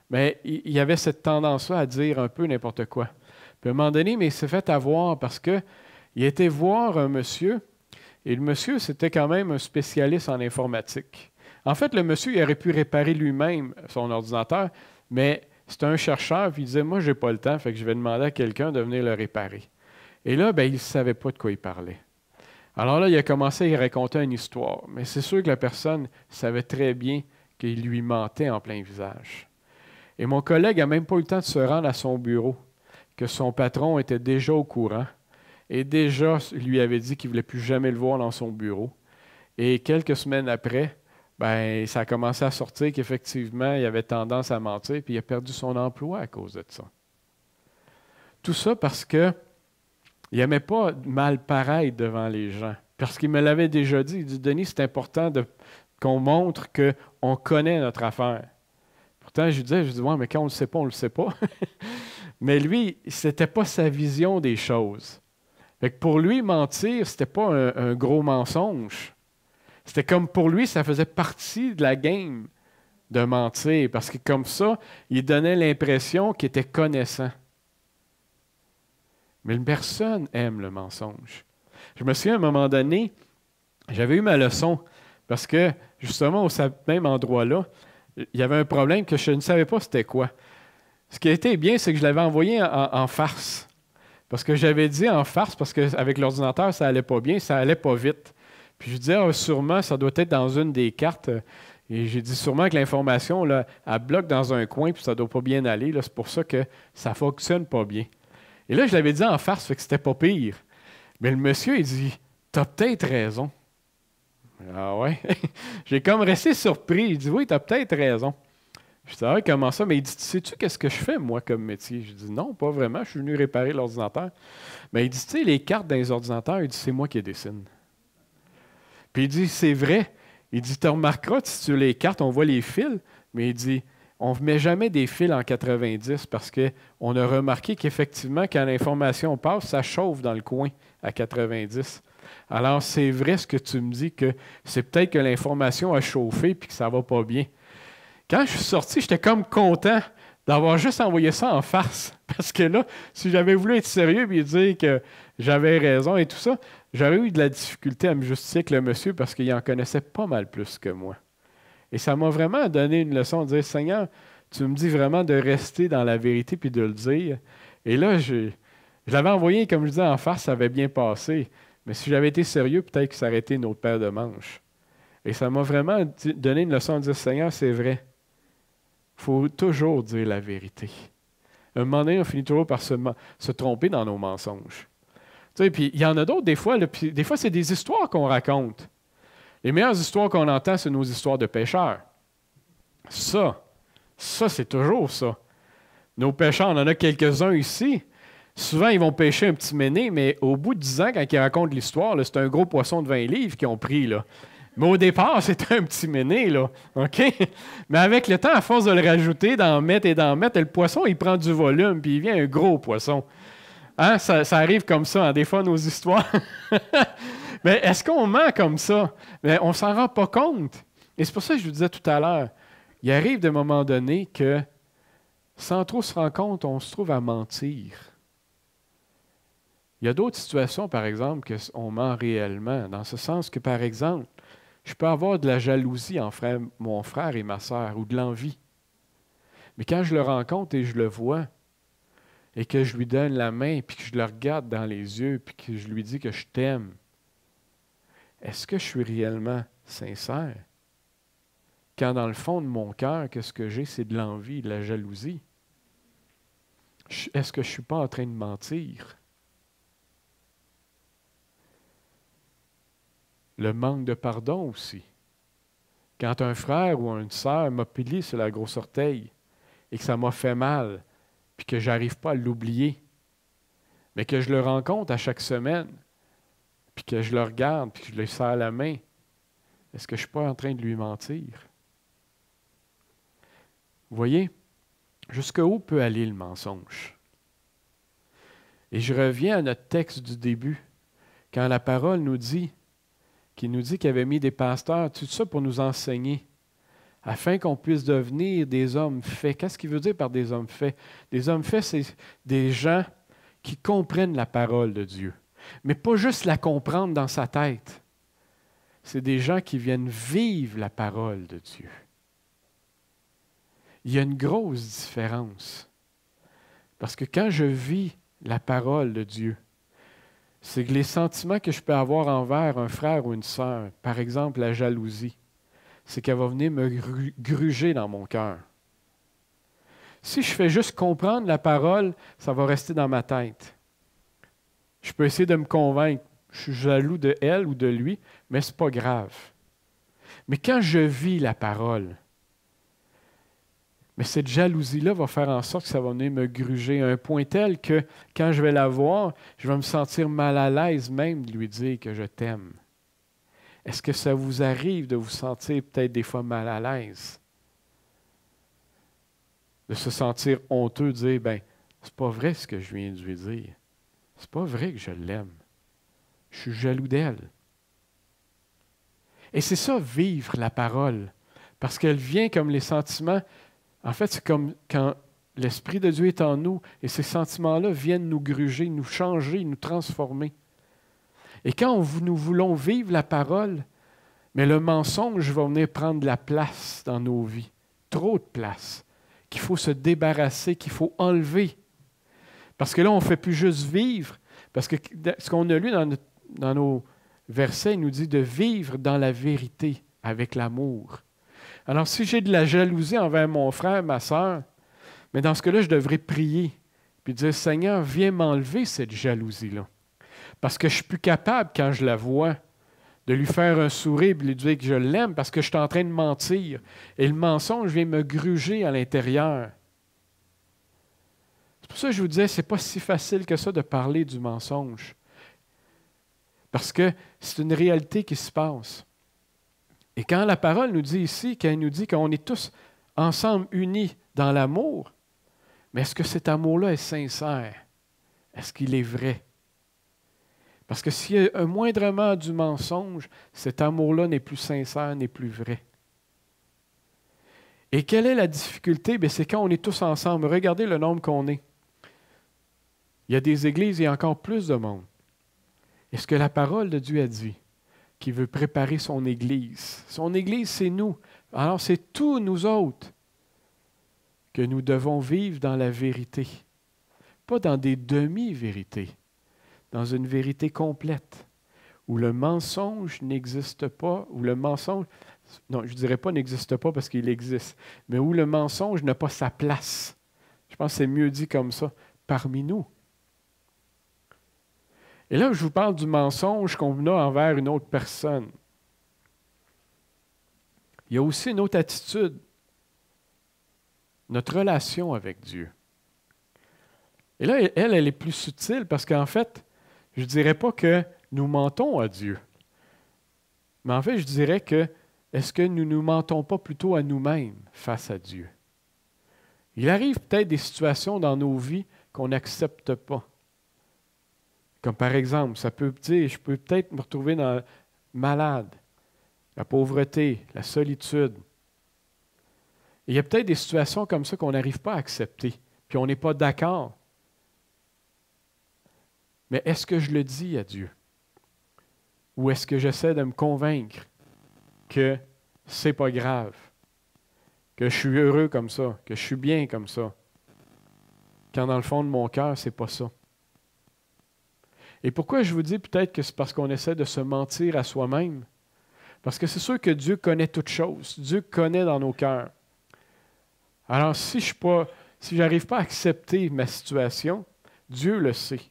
mais il y avait cette tendance-là à dire un peu n'importe quoi. Puis à un moment donné, mais il s'est fait avoir parce qu'il était voir un monsieur, et le monsieur, c'était quand même un spécialiste en informatique. En fait, le monsieur, il aurait pu réparer lui-même son ordinateur, mais c'était un chercheur, puis il disait, moi, je n'ai pas le temps, fait que je vais demander à quelqu'un de venir le réparer. Et là, ben, il ne savait pas de quoi il parlait. Alors là, il a commencé à y raconter une histoire, mais c'est sûr que la personne savait très bien qu'il lui mentait en plein visage. Et mon collègue n'a même pas eu le temps de se rendre à son bureau, que son patron était déjà au courant et déjà lui avait dit qu'il ne voulait plus jamais le voir dans son bureau. Et quelques semaines après, ben, ça a commencé à sortir qu'effectivement, il avait tendance à mentir, puis il a perdu son emploi à cause de ça. Tout ça parce qu'il n'aimait pas mal paraître devant les gens. Parce qu'il me l'avait déjà dit. Il dit, Denis, c'est important qu'on montre qu'on connaît notre affaire. Pourtant, je lui disais, ouais, mais quand on ne le sait pas, on ne le sait pas. Mais lui, ce n'était pas sa vision des choses. Fait que pour lui, mentir, ce n'était pas un gros mensonge. C'était comme pour lui, ça faisait partie de la game de mentir. Parce que comme ça, il donnait l'impression qu'il était connaissant. Mais personne aime le mensonge. Je me souviens à un moment donné, j'avais eu ma leçon. Parce que, justement, au même endroit-là, il y avait un problème que je ne savais pas c'était quoi. Ce qui était bien, c'est que je l'avais envoyé en farce. Parce que j'avais dit en farce, parce qu'avec l'ordinateur, ça n'allait pas bien, ça n'allait pas vite. Puis je disais, sûrement, ça doit être dans une des cartes. Et j'ai dit sûrement que l'information, là, elle bloque dans un coin, puis ça ne doit pas bien aller. Là, c'est pour ça que ça ne fonctionne pas bien. Et là, je l'avais dit en farce, fait que c'était pas pire. Mais le monsieur, il dit, t'as peut-être raison. Ah ouais? J'ai comme resté surpris. Il dit, oui, t'as peut-être raison. Je dis, ah, comment ça? Mais il dit, sais-tu qu'est-ce que je fais, moi, comme métier? Je dis, non, pas vraiment, je suis venu réparer l'ordinateur. Mais il dit, tu sais, les cartes dans les ordinateurs, il dit, c'est moi qui les dessine. Puis il dit, c'est vrai. Il dit, tu remarqueras, si tu les cartes, on voit les fils, mais il dit, on ne met jamais des fils en 90 parce qu'on a remarqué qu'effectivement, quand l'information passe, ça chauffe dans le coin à 90. Alors, c'est vrai ce que tu me dis, que c'est peut-être que l'information a chauffé et que ça ne va pas bien. Quand je suis sorti, j'étais comme content d'avoir juste envoyé ça en farce. Parce que là, si j'avais voulu être sérieux et dire que j'avais raison et tout ça, j'aurais eu de la difficulté à me justifier avec le monsieur parce qu'il en connaissait pas mal plus que moi. Et ça m'a vraiment donné une leçon de dire, Seigneur, tu me dis vraiment de rester dans la vérité puis de le dire. Et là, je l'avais envoyé, comme je disais, en farce, ça avait bien passé. Mais si j'avais été sérieux, peut-être que ça aurait été une autre paire de manches. Et ça m'a vraiment donné une leçon de dire, Seigneur, c'est vrai. Il faut toujours dire la vérité. À un moment donné, on finit toujours par se tromper dans nos mensonges. Tu sais, puis il y en a d'autres, des fois, puis des fois, c'est des histoires qu'on raconte. Les meilleures histoires qu'on entend, c'est nos histoires de pécheurs. Ça, c'est toujours ça. Nos pécheurs, on en a quelques-uns ici. Souvent, ils vont pêcher un petit méné, mais au bout de 10 ans, quand ils racontent l'histoire, c'est un gros poisson de 20 livres qu'ils ont pris, là. Mais au départ, c'était un petit méné, là. OK? Mais avec le temps, à force de le rajouter, d'en mettre, le poisson, il prend du volume, puis il vient un gros poisson. Hein? Ça arrive comme ça, hein, des fois, nos histoires. Mais est-ce qu'on ment comme ça? Mais on ne s'en rend pas compte. Et c'est pour ça que je vous disais tout à l'heure, il arrive des moments donnés que, sans trop se rendre compte, on se trouve à mentir. Il y a d'autres situations, par exemple, qu'on ment réellement, dans ce sens que, par exemple, je peux avoir de la jalousie entre mon frère et ma sœur, ou de l'envie. Mais quand je le rencontre et je le vois, et que je lui donne la main, puis que je le regarde dans les yeux, puis que je lui dis que je t'aime, est-ce que je suis réellement sincère? Quand dans le fond de mon cœur, ce que j'ai, c'est de l'envie, de la jalousie. Est-ce que je ne suis pas en train de mentir? Le manque de pardon aussi. Quand un frère ou une sœur m'a plié sur la grosse orteil et que ça m'a fait mal, puis que je n'arrive pas à l'oublier, mais que je le rencontre à chaque semaine, puis que je le regarde, puis que je lui serre la main, est-ce que je ne suis pas en train de lui mentir? Vous voyez, jusqu'où peut aller le mensonge? Et je reviens à notre texte du début, quand la parole nous dit, qu'il avait mis des pasteurs, tout ça pour nous enseigner, afin qu'on puisse devenir des hommes faits. Qu'est-ce qu'il veut dire par des hommes faits? Des hommes faits, c'est des gens qui comprennent la parole de Dieu, mais pas juste la comprendre dans sa tête. C'est des gens qui viennent vivre la parole de Dieu. Il y a une grosse différence. Parce que quand je vis la parole de Dieu, c'est que les sentiments que je peux avoir envers un frère ou une sœur, par exemple la jalousie, c'est qu'elle va venir me gruger dans mon cœur. Si je fais juste comprendre la parole, ça va rester dans ma tête. Je peux essayer de me convaincre, je suis jaloux de elle ou de lui, mais ce n'est pas grave. Mais quand je vis la parole, mais cette jalousie-là va faire en sorte que ça va venir me gruger à un point tel que quand je vais la voir, je vais me sentir mal à l'aise même de lui dire que je t'aime. Est-ce que ça vous arrive de vous sentir peut-être des fois mal à l'aise? De se sentir honteux, de dire, ben, c'est pas vrai ce que je viens de lui dire. C'est pas vrai que je l'aime. Je suis jaloux d'elle. Et c'est ça, vivre la parole. Parce qu'elle vient comme les sentiments. En fait, c'est comme quand l'Esprit de Dieu est en nous et ces sentiments-là viennent nous gruger, nous changer, nous transformer. Et quand nous voulons vivre la parole, mais le mensonge va venir prendre de la place dans nos vies. Trop de place. Qu'il faut se débarrasser, qu'il faut enlever. Parce que là, on ne fait plus juste vivre. Parce que ce qu'on a lu dans nos versets, il nous dit de vivre dans la vérité, avec l'amour. Alors, si j'ai de la jalousie envers mon frère, ma sœur, mais dans ce cas-là, je devrais prier puis dire, Seigneur, viens m'enlever cette jalousie-là. Parce que je ne suis plus capable, quand je la vois, de lui faire un sourire et lui dire que je l'aime parce que je suis en train de mentir. Et le mensonge vient me gruger à l'intérieur. C'est pour ça que je vous disais, ce n'est pas si facile que ça de parler du mensonge. Parce que c'est une réalité qui se passe. Et quand la parole nous dit ici, quand elle nous dit qu'on est tous ensemble unis dans l'amour, mais est-ce que cet amour-là est sincère? Est-ce qu'il est vrai? Parce que s'il y a un moindrement du mensonge, cet amour-là n'est plus sincère, n'est plus vrai. Et quelle est la difficulté? Bien, c'est quand on est tous ensemble. Regardez le nombre qu'on est. Il y a des églises, il y a encore plus de monde. Est-ce que la parole de Dieu a dit qu'il veut préparer son Église? Son Église, c'est nous. Alors, c'est tous nous autres que nous devons vivre dans la vérité. Pas dans des demi-vérités, dans une vérité complète, où le mensonge n'existe pas, où le mensonge, non, je ne dirais pas n'existe pas parce qu'il existe, mais où le mensonge n'a pas sa place. Je pense que c'est mieux dit comme ça, parmi nous. Et là, je vous parle du mensonge qu'on a envers une autre personne. Il y a aussi une autre attitude, notre relation avec Dieu. Et là, elle est plus subtile parce qu'en fait, je ne dirais pas que nous mentons à Dieu. Mais en fait, je dirais que est-ce que nous ne nous mentons pas plutôt à nous-mêmes face à Dieu? Il arrive peut-être des situations dans nos vies qu'on n'accepte pas. Comme par exemple, ça peut dire, je peux peut-être me retrouver malade, la pauvreté, la solitude. Et il y a peut-être des situations comme ça qu'on n'arrive pas à accepter, puis on n'est pas d'accord. Mais est-ce que je le dis à Dieu? Ou est-ce que j'essaie de me convaincre que c'est pas grave, que je suis heureux comme ça, que je suis bien comme ça, quand dans le fond de mon cœur, c'est pas ça? Et pourquoi je vous dis peut-être que c'est parce qu'on essaie de se mentir à soi-même? Parce que c'est sûr que Dieu connaît toutes choses. Dieu connaît dans nos cœurs. Alors, si je n'arrive pas à accepter ma situation, Dieu le sait.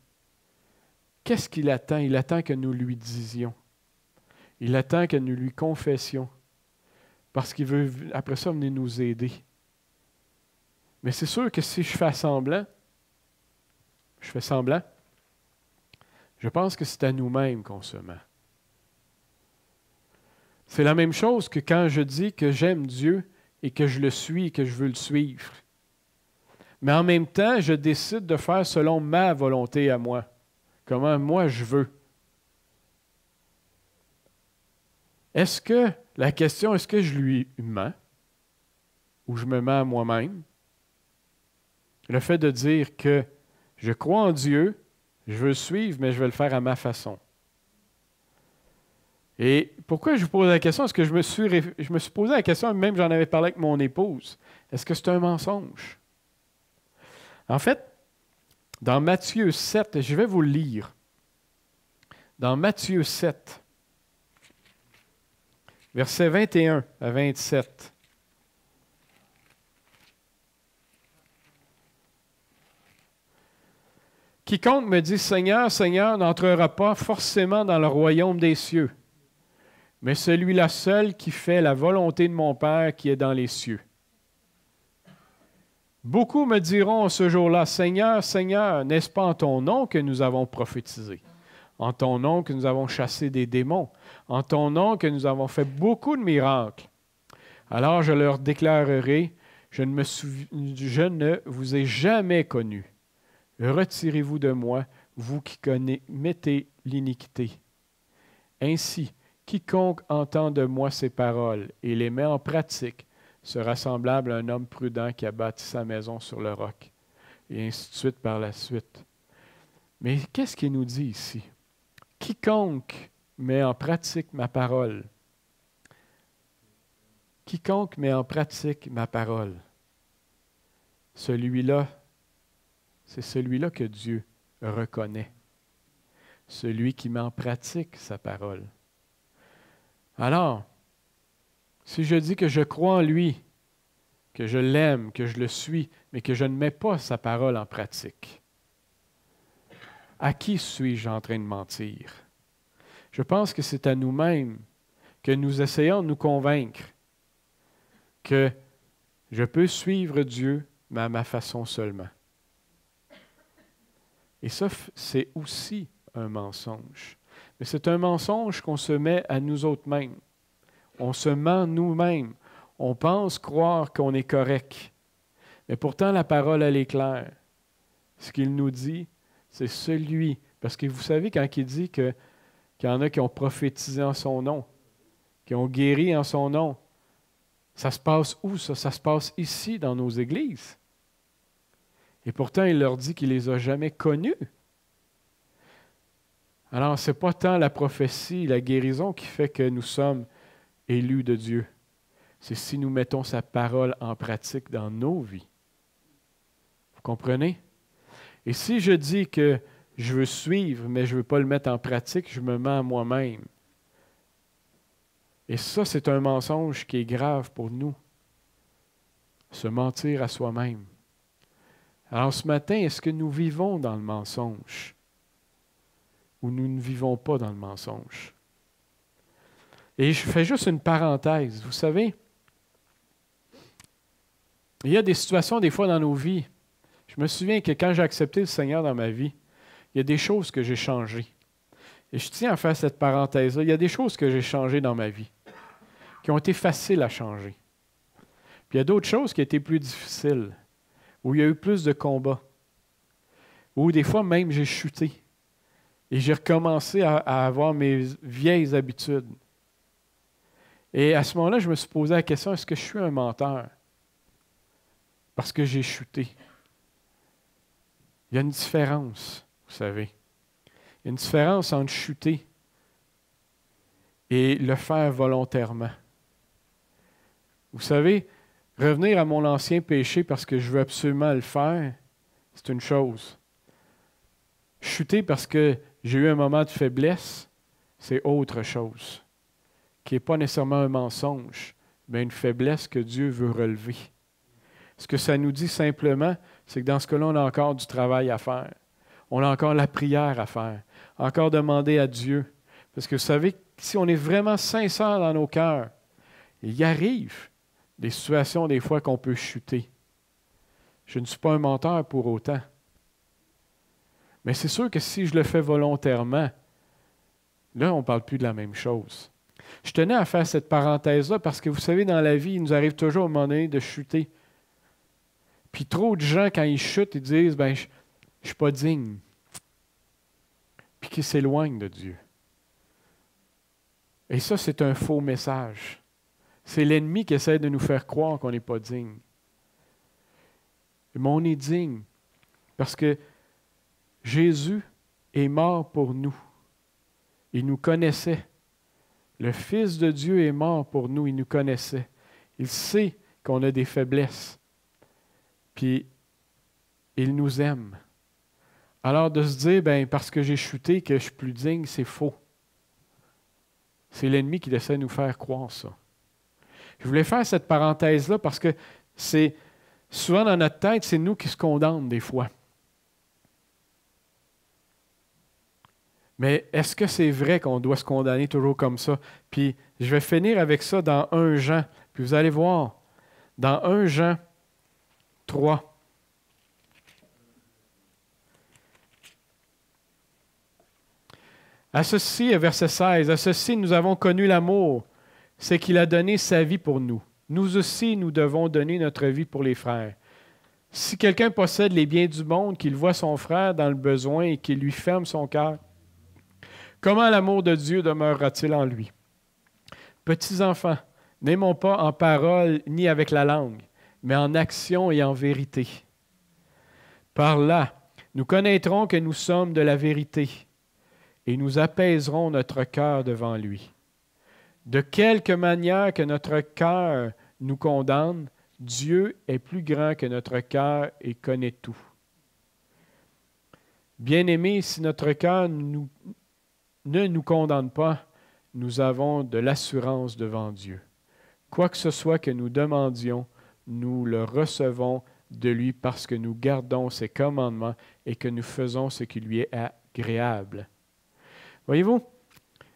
Qu'est-ce qu'il attend? Il attend que nous lui disions. Il attend que nous lui confessions. Parce qu'il veut, après ça, venir nous aider. Mais c'est sûr que si je fais semblant, Je pense que c'est à nous-mêmes qu'on se ment. C'est la même chose que quand je dis que j'aime Dieu et que je le suis et que je veux le suivre. Mais en même temps, je décide de faire selon ma volonté à moi, comment moi je veux. La question, est-ce que je lui mens ou je me mens à moi-même? Le fait de dire que je crois en Dieu, je veux le suivre, mais je vais le faire à ma façon. Et pourquoi je vous pose la question? Est-ce que je me suis posé la question, même j'en avais parlé avec mon épouse. Est-ce que c'est un mensonge? En fait, dans Matthieu 7, je vais vous le lire. Dans Matthieu 7, versets 21 à 27. Quiconque me dit Seigneur, Seigneur, n'entrera pas forcément dans le royaume des cieux, mais celui-là seul qui fait la volonté de mon Père qui est dans les cieux. Beaucoup me diront ce jour-là, Seigneur, Seigneur, n'est-ce pas en ton nom que nous avons prophétisé? En ton nom que nous avons chassé des démons? En ton nom que nous avons fait beaucoup de miracles? Alors je leur déclarerai, je ne vous ai jamais connus. Retirez-vous de moi, vous qui commettez l'iniquité. Ainsi, quiconque entend de moi ces paroles et les met en pratique sera semblable à un homme prudent qui a bâti sa maison sur le roc. Et ainsi de suite par la suite. Mais qu'est-ce qu'il nous dit ici? Quiconque met en pratique ma parole. Quiconque met en pratique ma parole. Celui-là, c'est celui-là que Dieu reconnaît. Celui qui met en pratique sa parole. Alors, si je dis que je crois en lui, que je l'aime, que je le suis, mais que je ne mets pas sa parole en pratique, à qui suis-je en train de mentir? Je pense que c'est à nous-mêmes que nous essayons de nous convaincre que je peux suivre Dieu, mais à ma façon seulement. Et ça, c'est aussi un mensonge. Mais c'est un mensonge qu'on se met à nous autres mêmes. On se ment nous-mêmes. On pense croire qu'on est correct. Mais pourtant, la parole, elle est claire. Ce qu'il nous dit, c'est celui. Parce que vous savez, quand il dit qu'il y en a qui ont prophétisé en son nom, qui ont guéri en son nom, ça se passe où ça? Ça se passe ici, dans nos églises. Et pourtant, il leur dit qu'il ne les a jamais connus. Alors, ce n'est pas tant la prophétie, la guérison qui fait que nous sommes élus de Dieu. C'est si nous mettons sa parole en pratique dans nos vies. Vous comprenez? Et si je dis que je veux suivre, mais je ne veux pas le mettre en pratique, je me mens à moi-même. Et ça, c'est un mensonge qui est grave pour nous. Se mentir à soi-même. Alors ce matin, est-ce que nous vivons dans le mensonge? Ou nous ne vivons pas dans le mensonge? Et je fais juste une parenthèse. Vous savez, il y a des situations des fois dans nos vies. Je me souviens que quand j'ai accepté le Seigneur dans ma vie, il y a des choses que j'ai changées. Et je tiens à faire cette parenthèse-là. Il y a des choses que j'ai changées dans ma vie, qui ont été faciles à changer. Puis il y a d'autres choses qui ont été plus difficiles, où il y a eu plus de combats, où des fois même j'ai chuté. Et j'ai recommencé à avoir mes vieilles habitudes. Et à ce moment-là, je me suis posé la question, est-ce que je suis un menteur? Parce que j'ai chuté. Il y a une différence, vous savez. Il y a une différence entre chuter et le faire volontairement. Vous savez, revenir à mon ancien péché parce que je veux absolument le faire, c'est une chose. Chuter parce que j'ai eu un moment de faiblesse, c'est autre chose, qui n'est pas nécessairement un mensonge, mais une faiblesse que Dieu veut relever. Ce que ça nous dit simplement, c'est que dans ce cas-là, on a encore du travail à faire. On a encore la prière à faire. Encore demander à Dieu. Parce que vous savez, si on est vraiment sincère dans nos cœurs, il y arrive des situations des fois qu'on peut chuter. Je ne suis pas un menteur pour autant. Mais c'est sûr que si je le fais volontairement, là, on ne parle plus de la même chose. Je tenais à faire cette parenthèse-là parce que vous savez, dans la vie, il nous arrive toujours à un moment donné de chuter. Puis trop de gens, quand ils chutent, ils disent, ben, je ne suis pas digne. Puis qu'ils s'éloignent de Dieu. Et ça, c'est un faux message. C'est l'ennemi qui essaie de nous faire croire qu'on n'est pas digne. Mais on est digne parce que Jésus est mort pour nous. Il nous connaissait. Le Fils de Dieu est mort pour nous. Il nous connaissait. Il sait qu'on a des faiblesses. Puis, il nous aime. Alors, de se dire, ben, parce que j'ai chuté, que je suis plus digne, c'est faux. C'est l'ennemi qui essaie de nous faire croire ça. Je voulais faire cette parenthèse-là parce que c'est souvent dans notre tête, c'est nous qui se condamnons des fois. Mais est-ce que c'est vrai qu'on doit se condamner toujours comme ça? Puis je vais finir avec ça dans 1 Jean. Puis vous allez voir, dans 1 Jean 3. À ceci, verset 16, à ceci nous avons connu l'amour, c'est qu'il a donné sa vie pour nous. Nous aussi, nous devons donner notre vie pour les frères. Si quelqu'un possède les biens du monde, qu'il voit son frère dans le besoin et qu'il lui ferme son cœur, comment l'amour de Dieu demeurera-t-il en lui? Petits enfants, n'aimons pas en parole ni avec la langue, mais en action et en vérité. Par là, nous connaîtrons que nous sommes de la vérité et nous apaiserons notre cœur devant lui. De quelque manière que notre cœur nous condamne, Dieu est plus grand que notre cœur et connaît tout. Bien-aimés, si notre cœur ne nous condamne pas, nous avons de l'assurance devant Dieu. Quoi que ce soit que nous demandions, nous le recevons de lui parce que nous gardons ses commandements et que nous faisons ce qui lui est agréable. Voyez-vous,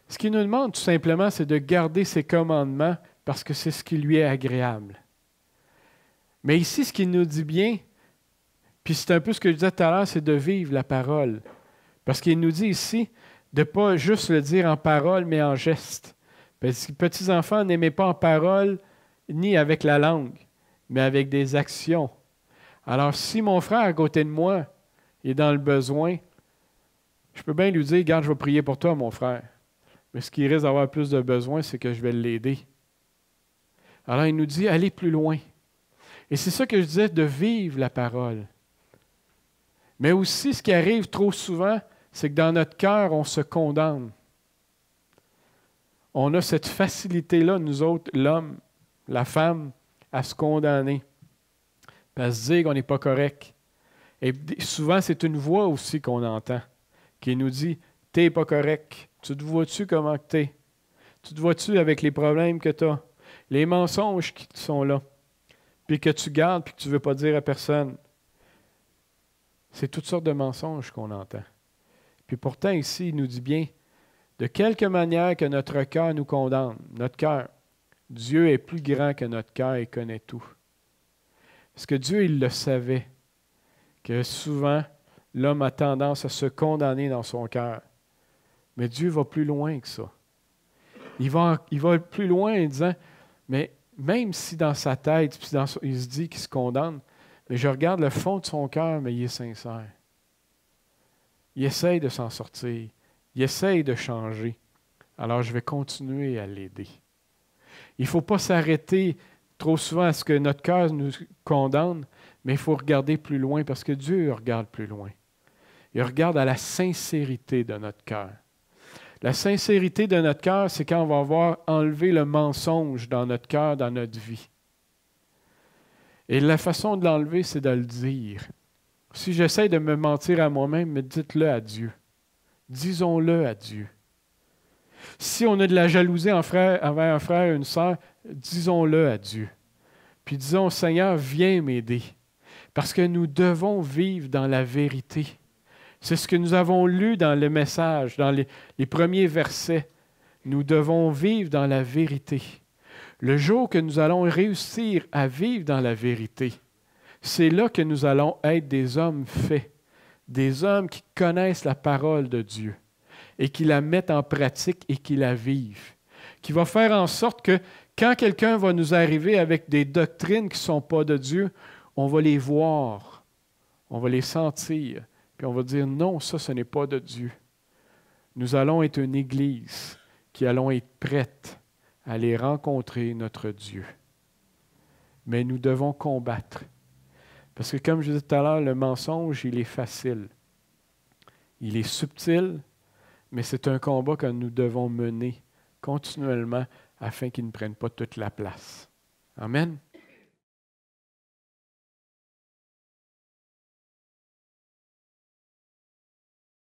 ce qu'il nous demande tout simplement, c'est de garder ses commandements parce que c'est ce qui lui est agréable. Mais ici, ce qu'il nous dit bien, puis c'est un peu ce que je disais tout à l'heure, c'est de vivre la parole. Parce qu'il nous dit ici de ne pas juste le dire en parole, mais en geste. Parce que petits enfants, n'aimez pas en parole ni avec la langue, mais avec des actions. Alors, si mon frère à côté de moi est dans le besoin, je peux bien lui dire, regarde, je vais prier pour toi, mon frère. Mais ce qui risque d'avoir plus de besoin, c'est que je vais l'aider. Alors, il nous dit, allez plus loin. Et c'est ça que je disais, de vivre la parole. Mais aussi, ce qui arrive trop souvent, c'est que dans notre cœur, on se condamne. On a cette facilité-là, nous autres, l'homme, la femme, à se condamner, à se dire qu'on n'est pas correct. Et souvent, c'est une voix aussi qu'on entend, qui nous dit, « T'es pas correct. Tu te vois-tu comment tu es? Tu te vois-tu avec les problèmes que tu as? Les mensonges qui sont là, puis que tu gardes, puis que tu ne veux pas dire à personne. » C'est toutes sortes de mensonges qu'on entend. Puis pourtant, ici, il nous dit bien, de quelque manière que notre cœur nous condamne, notre cœur, Dieu est plus grand que notre cœur et connaît tout. Parce que Dieu, il le savait, que souvent, l'homme a tendance à se condamner dans son cœur. Mais Dieu va plus loin que ça. Il va plus loin en disant, mais même si dans sa tête, puis il se dit qu'il se condamne, mais je regarde le fond de son cœur, mais il est sincère. Il essaye de s'en sortir. Il essaye de changer. Alors, je vais continuer à l'aider. Il ne faut pas s'arrêter trop souvent à ce que notre cœur nous condamne, mais il faut regarder plus loin parce que Dieu regarde plus loin. Il regarde à la sincérité de notre cœur. La sincérité de notre cœur, c'est quand on va avoir enlevé le mensonge dans notre cœur, dans notre vie. Et la façon de l'enlever, c'est de le dire. Si j'essaie de me mentir à moi-même, mais dites-le à Dieu. Disons-le à Dieu. Si on a de la jalousie envers un frère et une sœur, disons-le à Dieu. Puis disons, Seigneur, viens m'aider. Parce que nous devons vivre dans la vérité. C'est ce que nous avons lu dans le message, dans les premiers versets. Nous devons vivre dans la vérité. Le jour que nous allons réussir à vivre dans la vérité, c'est là que nous allons être des hommes faits, des hommes qui connaissent la parole de Dieu et qui la mettent en pratique et qui la vivent, qui va faire en sorte que quand quelqu'un va nous arriver avec des doctrines qui ne sont pas de Dieu, on va les voir, on va les sentir, puis on va dire non, ça, ce n'est pas de Dieu. Nous allons être une Église qui allons être prête à aller rencontrer notre Dieu. Mais nous devons combattre. Parce que comme je disais tout à l'heure, le mensonge, il est facile. Il est subtil, mais c'est un combat que nous devons mener continuellement afin qu'il ne prenne pas toute la place. Amen.